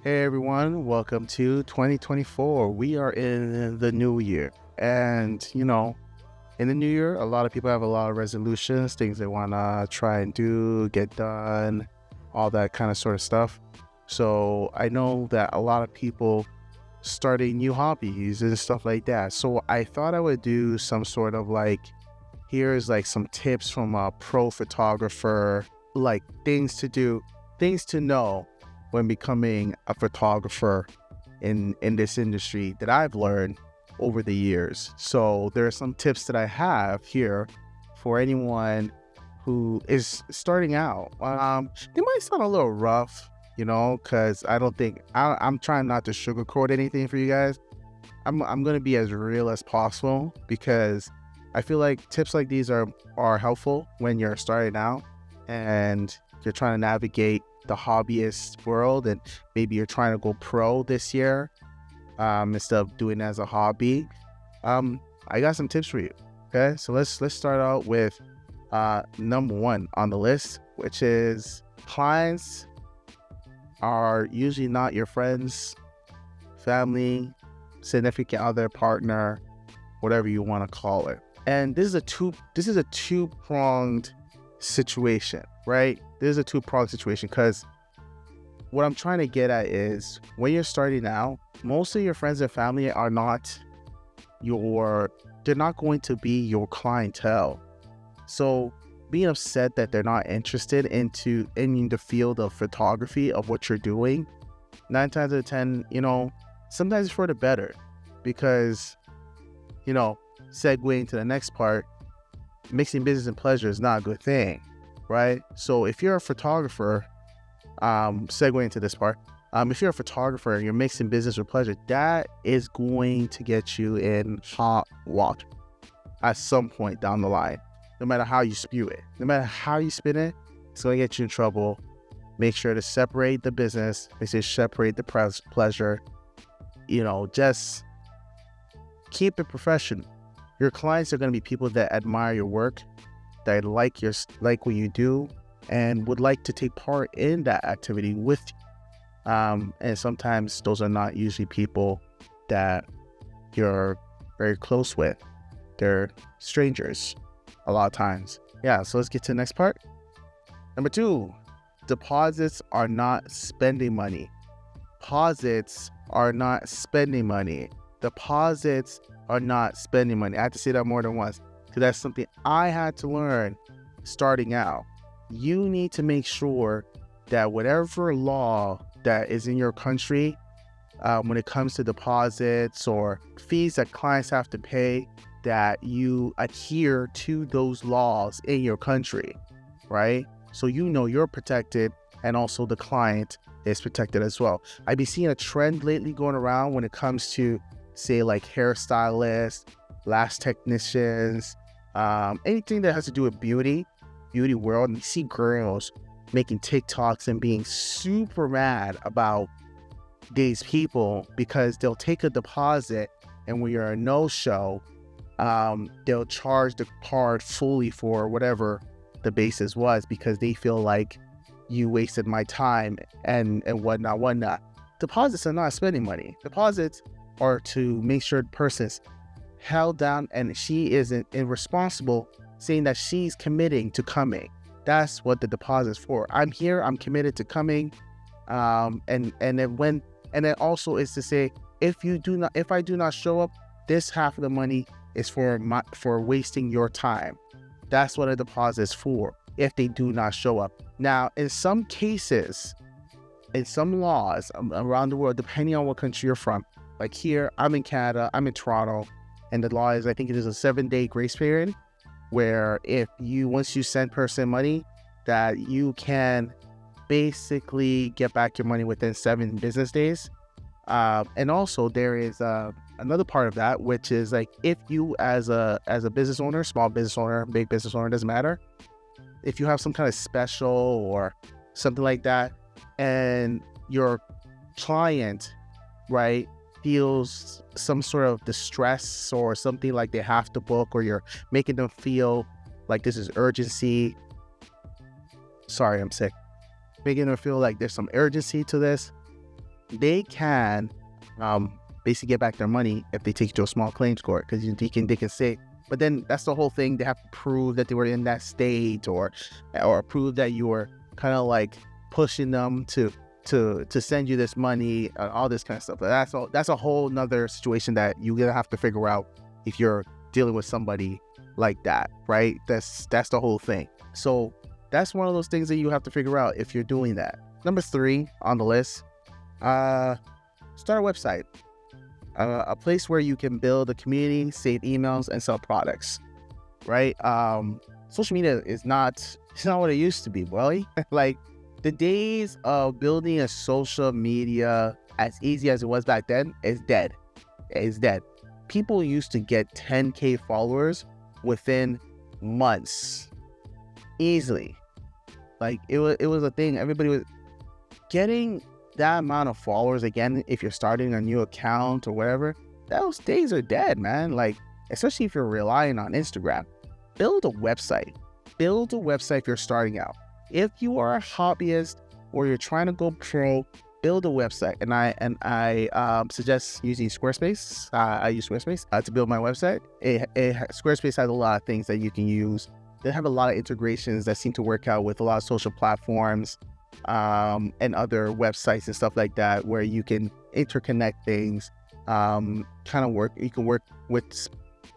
Hey everyone, welcome to 2024. We are in the new year. And, in the new year, a lot of people have a lot of resolutions, things they want to try and do, get done, all that kind of sort of stuff. So I know that a lot of people starting new hobbies and stuff like that. So I thought I would do some sort of here's some tips from a pro photographer, like things to do, things to know when becoming a photographer in this industry that I've learned over the years. So there are some tips that I have here for anyone who is starting out. They might sound a little rough, because I'm trying not to sugarcoat anything for you guys. I'm going to be as real as possible because I feel like tips like these are helpful when you're starting out and you're trying to navigate the hobbyist world, and maybe you're trying to go pro this year instead of doing it as a hobby. I got some tips for you. Okay, so let's start out with number one on the list, which is clients are usually not your friends, family, significant other, partner, whatever you want to call it. And this is a two-pronged situation, right? This is a two-pronged situation because what I'm trying to get at is when you're starting out, most of your friends and family are not they're not going to be your clientele. So being upset that they're not interested in the field of photography of what you're doing, 9 times out of 10, sometimes it's for the better because, segueing to the next part, mixing business and pleasure is not a good thing, right? So if you're a photographer, segueing into this part, if you're a photographer and you're mixing business with pleasure, that is going to get you in hot water at some point down the line. No matter how you spew it, no matter how you spin it, it's going to get you in trouble. Make sure to separate the business, make sure to separate the pleasure. Just keep it professional. Your clients are going to be people that admire your work, that like what you do, and would like to take part in that activity with you. And sometimes those are not usually people that you're very close with. They're strangers a lot of times. Yeah, so let's get to the next part. Number 2, deposits are not spending money. Deposits are not spending money. Deposits are not spending money. I have to say that more than once because that's something I had to learn starting out. You need to make sure that whatever law that is in your country, when it comes to deposits or fees that clients have to pay, that you adhere to those laws in your country, right? So you're protected and also the client is protected as well. I've been seeing a trend lately going around when it comes to, say, like hairstylists, lash technicians, anything that has to do with beauty world. And you see girls making TikToks and being super mad about these people because they'll take a deposit, and when you're a no-show, they'll charge the card fully for whatever the basis was because they feel like you wasted my time and whatnot. Deposits are not spending money. Deposits are to make sure the person's held down and she isn't irresponsible, saying that she's committing to coming. That's what the deposit is for. I'm here, I'm committed to coming. And then also is to say, if I do not show up, this half of the money is for wasting your time. That's what a deposit is for if they do not show up. Now, in some cases, in some laws around the world, depending on what country you're from, like here, I'm in Canada, I'm in Toronto, and the law is, I think it is a 7-day grace period, where once you send person money, that you can basically get back your money within 7 business days. And also there is another part of that, which is like if you as a business owner, small business owner, big business owner, doesn't matter. If you have some kind of special or something like that, and your client, right, feels some sort of distress or something like they have to book, or you're making them feel like this is urgency. Sorry, I'm sick. Making them feel like there's some urgency to this. they can basically get back their money if they take you to a small claims court, because they can say, but then that's the whole thing. They have to prove that they were in that state, or prove that you were kind of like pushing them to send you this money, all this kind of stuff. But that's a whole nother situation that you're gonna have to figure out if you're dealing with somebody like that, right? That's the whole thing. So that's one of those things that you have to figure out if you're doing that. Number 3 on the list, start a website. A place where you can build a community, save emails, and sell products, right? Social media it's not what it used to be, boy. Like, the days of building a social media as easy as it was back then is dead. It's dead. People used to get 10K followers within months, easily. Like, it was a thing. Everybody was getting that amount of followers again. If you're starting a new account or whatever, those days are dead, man. Like, especially if you're relying on Instagram. Build a website if you're starting out. If you are a hobbyist or you're trying to go pro, build a website. And I suggest using Squarespace. I use Squarespace to build my website. Squarespace has a lot of things that you can use. They have a lot of integrations that seem to work out with a lot of social platforms and other websites and stuff like that, where you can interconnect things, you can work with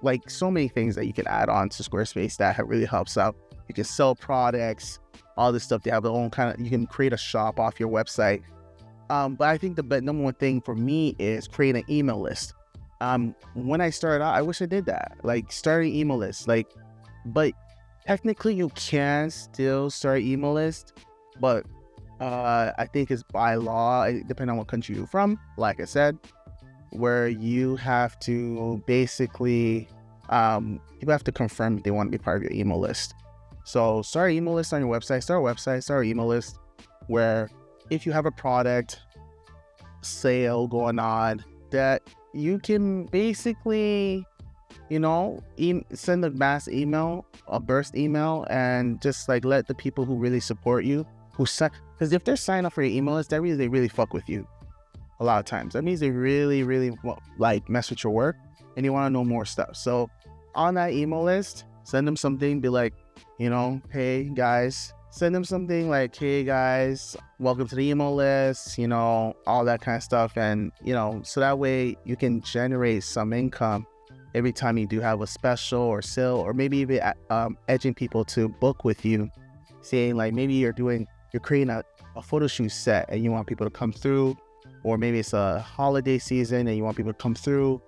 like so many things that you can add on to Squarespace that really helps out. You can sell products, all this stuff. They have their own you can create a shop off your website. But I think the number one thing for me is create an email list. When I started out, I wish I did that, like start an email list, but technically you can still start an email list, but I think it's by law, depending on what country you're from, like I said, where you have to basically, people have to confirm if they want to be part of your email list. So start an email list on your website, start an email list where if you have a product sale going on, that you can basically, send a mass email, a burst email, and just like let the people who really support you, because if they're signing up for your email list, that means they really fuck with you. A lot of times that means they really, really like mess with your work and you want to know more stuff. So on that email list, send them something, be like, hey guys, send them something like, hey guys, welcome to the email list, all that kind of stuff. And, so that way you can generate some income every time you do have a special or sale, or maybe even edging people to book with you, saying like, maybe you're creating a photo shoot set and you want people to come through, or maybe it's a holiday season and you want people to come through.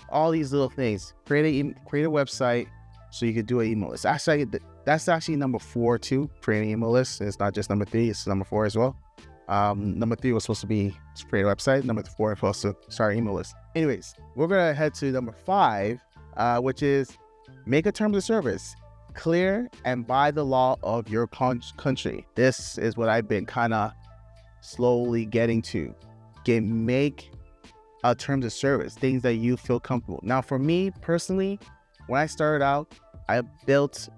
All these little things. Create a website so you could do an email list. That's actually number 4 too, creating an email list. It's not just number 3, it's number 4 as well. Number 3 was supposed to be to create a website. Number 4 was supposed to start an email list. Anyways, we're gonna head to number 5, which is make a terms of service clear and by the law of your country. This is what I've been kind of slowly getting to. Make a terms of service, things that you feel comfortable. Now, for me personally, when I started out, I built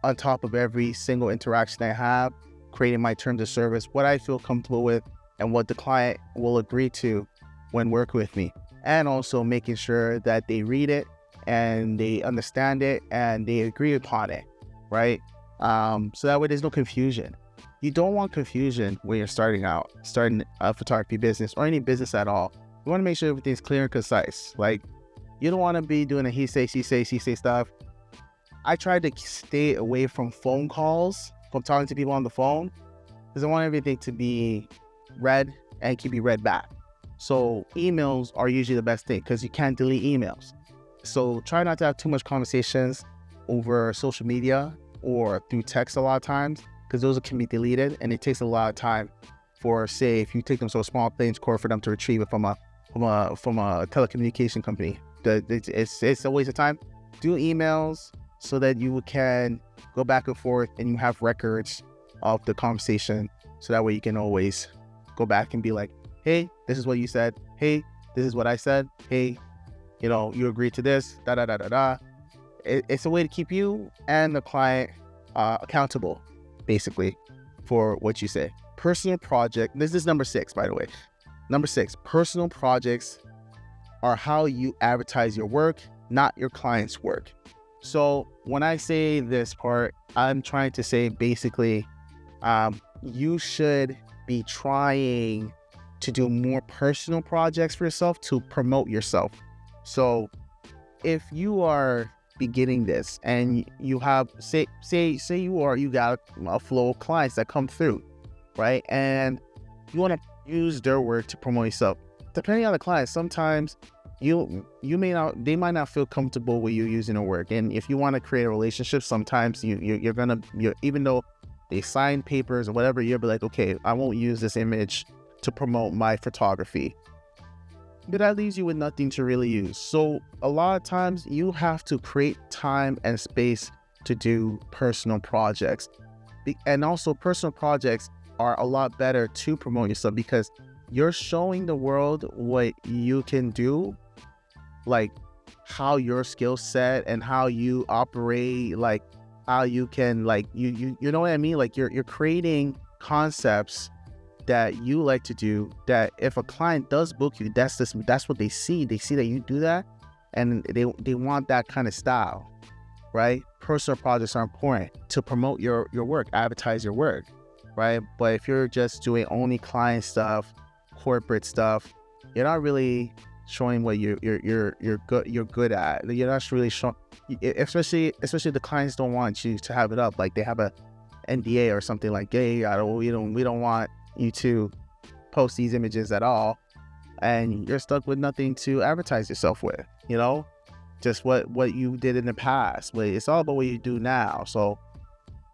on top of every single interaction I have, creating my terms of service, what I feel comfortable with and what the client will agree to when working with me, and also making sure that they read it and they understand it and they agree upon it, right? So that way there's no confusion. You don't want confusion when you're starting a photography business or any business at all. You want to make sure everything's clear and concise. Like, you don't want to be doing a he say, she say stuff. I try to stay away from phone calls, from talking to people on the phone, because I want everything to be read and can be read back. So emails are usually the best thing because you can't delete emails. So try not to have too much conversations over social media or through text a lot of times, because those can be deleted and it takes a lot of time for, say, if you take them to a small claims court for them to retrieve it from a telecommunication company. It's a waste of time. Do emails so that you can go back and forth and you have records of the conversation, so that way you can always go back and be like, hey, this is what you said. Hey, this is what I said. Hey, you agreed to this, It's a way to keep you and the client accountable, basically, for what you say. Personal project. This is number 6, by the way. Number 6, personal projects are how you advertise your work, not your client's work. So when I say this part, I'm trying to say basically, you should be trying to do more personal projects for yourself to promote yourself. So if you are beginning this and you have, say you got a flow of clients that come through, right? And you want to use their work to promote yourself. Depending on the client, sometimes they might not feel comfortable with you using their work. And if you want to create a relationship, sometimes you're even though they sign papers or whatever, you'll be like, okay, I won't use this image to promote my photography. But that leaves you with nothing to really use. So a lot of times you have to create time and space to do personal projects. And also personal projects are a lot better to promote yourself because you're showing the world what you can do, like how your skill set and how you operate, like how you can, like, you know what I mean? Like you're creating concepts that you like to do, that if a client does book you, that's what they see. They see that you do that and they want that kind of style, right? Personal projects are important to promote your work, advertise your work, right? But if you're just doing only client stuff, corporate stuff, you're not really showing what you're good at. You're not really showing, especially the clients don't want you to have it up, like they have a NDA or something, like, hey, we don't want you to post these images at all, and you're stuck with nothing to advertise yourself with, you know, just what you did in the past. But it's all about what you do now. So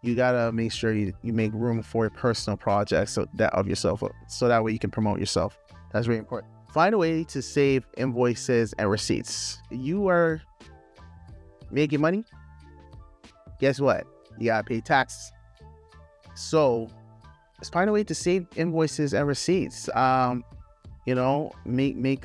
you gotta make sure you make room for personal projects of yourself, so that way you can promote yourself. That's really important. Find a way to save invoices and receipts. You are making money, guess what? You gotta pay taxes. So let's find a way to save invoices and receipts. You know, make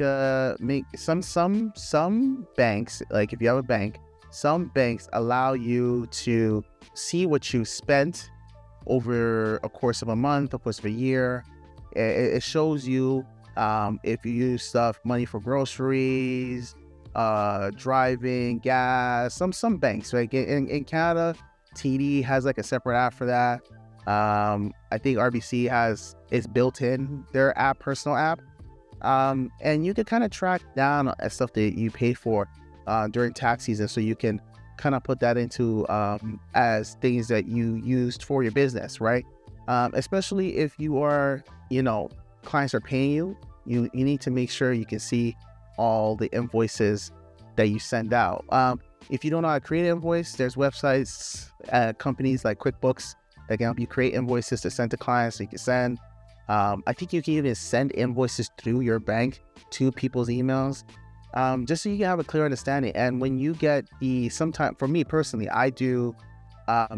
some banks, like if you have a bank, some banks allow you to see what you spent over a course of a month, a course of a year. It shows you if you use money for groceries, driving, gas. Some banks, right? In Canada, TD has like a separate app for that. I think RBC is built in their app, personal app. And you can kind of track down stuff that you pay for during tax season, so you can kind of put that into as things that you used for your business, right? Especially if you are, clients are paying you, you need to make sure you can see all the invoices that you send out. If you don't know how to create an invoice, there's websites, companies like QuickBooks that can help you create invoices to send to clients, so you can send. I think you can even send invoices through your bank to people's emails, just so you can have a clear understanding. And when you get sometimes, for me personally, I do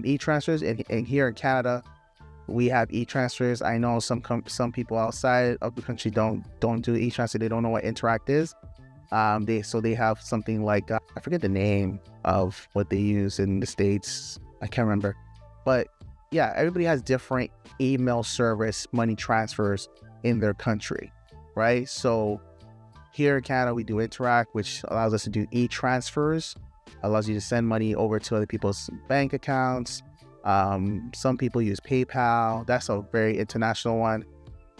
e-transfers, and here in Canada, we have e-transfers. I know some people outside of the country don't do e-transfer. They don't know what Interact is. They have something like, I forget the name of what they use in the States. I can't remember. But yeah, everybody has different email service money transfers in their country, right? So here in Canada, we do Interact, which allows us to do e-transfers, allows you to send money over to other people's bank accounts. Some people use PayPal. That's a very international one.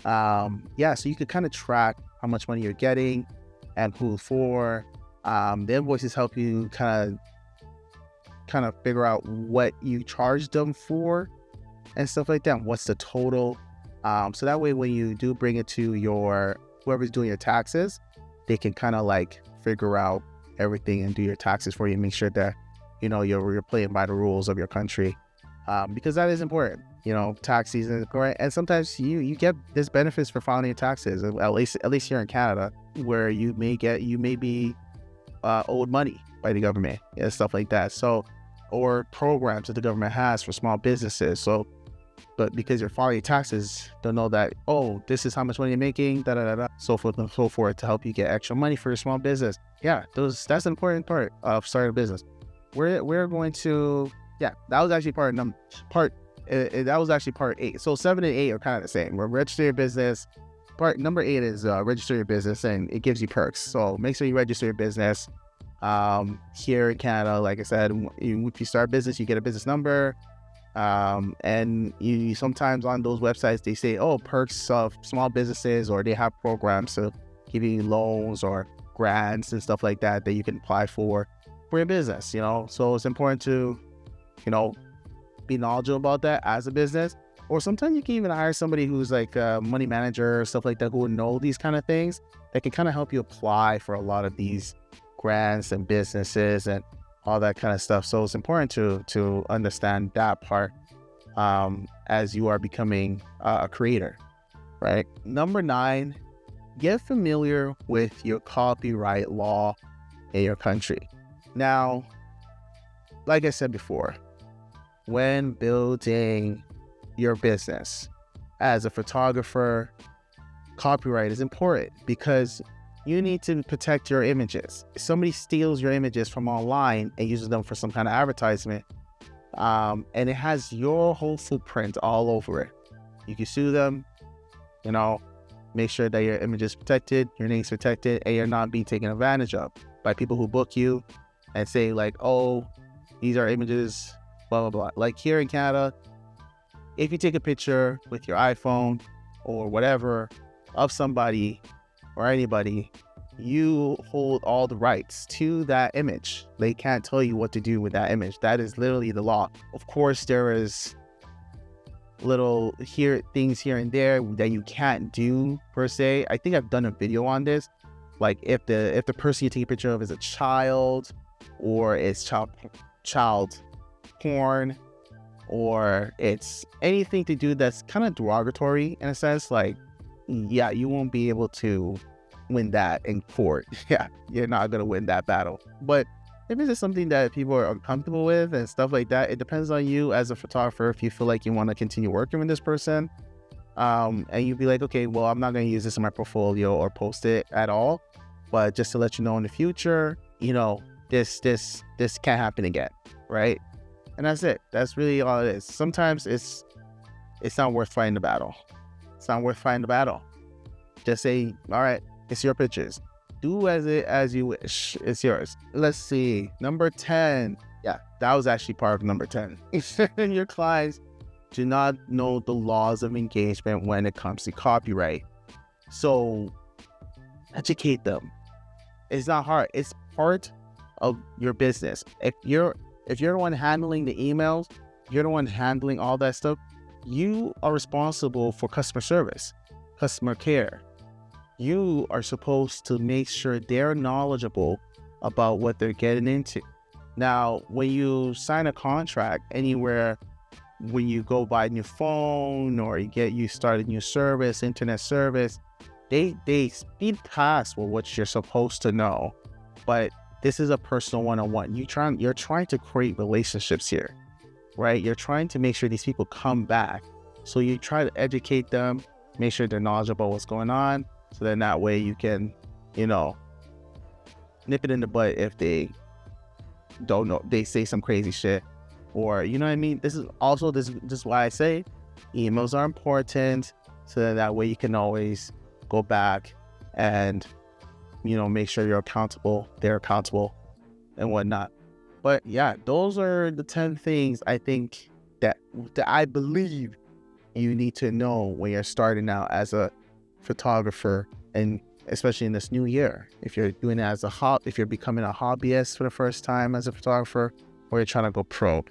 So you could kind of track how much money you're getting and who for. The invoices help you kind of figure out what you charge them for and stuff like that. What's the total? So that way, when you do bring it to whoever's doing your taxes, they can kind of like figure out everything and do your taxes for you and make sure that, you're playing by the rules of your country. Because that is important, tax season is important. And sometimes you get this benefits for filing your taxes, at least here in Canada, where you may be owed money by the government and stuff like that. So, or programs that the government has for small businesses. So, but because you're filing your taxes, they'll know that, oh, this is how much money you're making, so forth and so forth, to help you get extra money for your small business. Yeah, that's an important part of starting a business. We're going to, that was actually that was actually part 8. So 7 and 8 are kind of the same. We're register your business, part number 8 is register your business, and it gives you perks. So make sure you register your business. Here in Canada, like I said, if you start a business, you get a business number. And you sometimes on those websites, they say, oh, perks of small businesses, or they have programs to give you loans or grants and stuff like that you can apply for your business, So it's important to, be knowledgeable about that as a business. Or sometimes you can even hire somebody who's like a money manager or stuff like that, who would know these kind of things, that can kind of help you apply for a lot of these grants and businesses and all that kind of stuff. So it's important to understand that part as you are becoming a creator, right? Number 9, get familiar with your copyright law in your country. Now, like I said before, when building your business as a photographer, copyright is important because you need to protect your images. If somebody steals your images from online and uses them for some kind of advertisement, and it has your whole footprint all over it, you can sue them, make sure that your image is protected, your name's protected, and you're not being taken advantage of by people who book you and say like, oh, these are images, blah, blah, blah. Like here in Canada, if you take a picture with your iPhone or whatever of somebody or anybody, you hold all the rights to that image. They can't tell you what to do with that image. That is literally the law. Of course, there is little things here and there that you can't do per se. I think I've done a video on this. Like if the person you take a picture of is a child, or it's child porn, or it's anything to do that's kind of derogatory in a sense, like, yeah, you won't be able to win that in court. Yeah, you're not going to win that battle. But if it's just something that people are uncomfortable with and stuff like that, it depends on you as a photographer. If you feel like you want to continue working with this person, and you'd be like, okay, well, I'm not going to use this in my portfolio or post it at all, but just to let you know in the future, this can't happen again, right? And that's it. That's really all it is. Sometimes it's not worth fighting the battle. It's not worth fighting the battle. Just say, all right, it's your pictures. Do as you wish. It's yours. Let's see. Number 10. Yeah, that was actually part of number 10. Your clients do not know the laws of engagement when it comes to copyright. So educate them. It's not hard. It's part of your business. If you're the one handling the emails, you're the one handling all that stuff, you are responsible for customer service, customer care. You are supposed to make sure they're knowledgeable about what they're getting into. Now, when you sign a contract anywhere, when you go buy a new phone or you start a new service, internet service, they speed past what you're supposed to know. But this is a personal one-on-one. You're trying to create relationships here, right? You're trying to make sure these people come back. So you try to educate them, make sure they're knowledgeable about what's going on, so then that way you can, nip it in the butt if they don't know, they say some crazy shit, or you know what I mean? This is why I say emails are important, so that way you can always go back and make sure you're accountable, they're accountable, and whatnot. But yeah, those are the 10 things I think that I believe you need to know when you're starting out as a photographer, and especially in this new year. If you're doing it as if you're becoming a hobbyist for the first time as a photographer, or you're trying to go pro,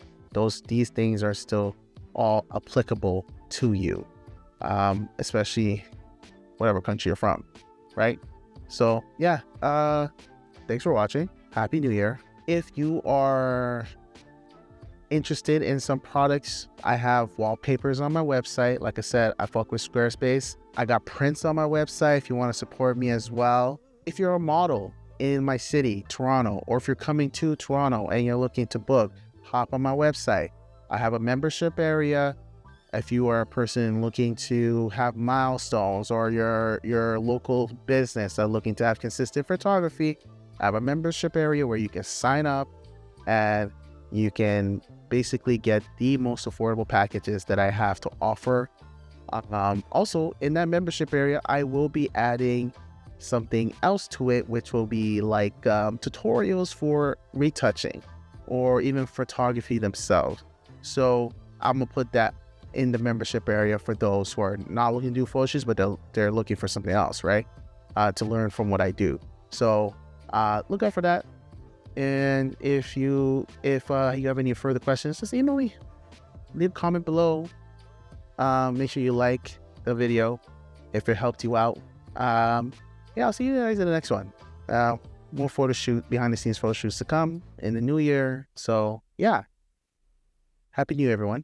these things are still all applicable to you, especially whatever country you're from, right? So yeah, thanks for watching. Happy New Year. If you are interested in some products, I have wallpapers on my website. Like I said, I fuck with Squarespace. I got prints on my website if you want to support me as well. If you're a model in my city, Toronto, or if you're coming to Toronto and you're looking to book, hop on my website. I have a membership area. If you are a person looking to have milestones, or your local business are looking to have consistent photography, I have a membership area where you can sign up and you can basically get the most affordable packages that I have to offer Also, in that membership area, I will be adding something else to it, which will be like tutorials for retouching or even photography themselves. So I'm gonna put that in the membership area for those who are not looking to do photo shoots, but they're looking for something else, right? To learn from what I do. So look out for that. And if you have any further questions, just email me. Leave a comment below. Make sure you like the video if it helped you out. Yeah, I'll see you guys in the next one. More behind the scenes photo shoots to come in the new year. So yeah, Happy New Year, everyone.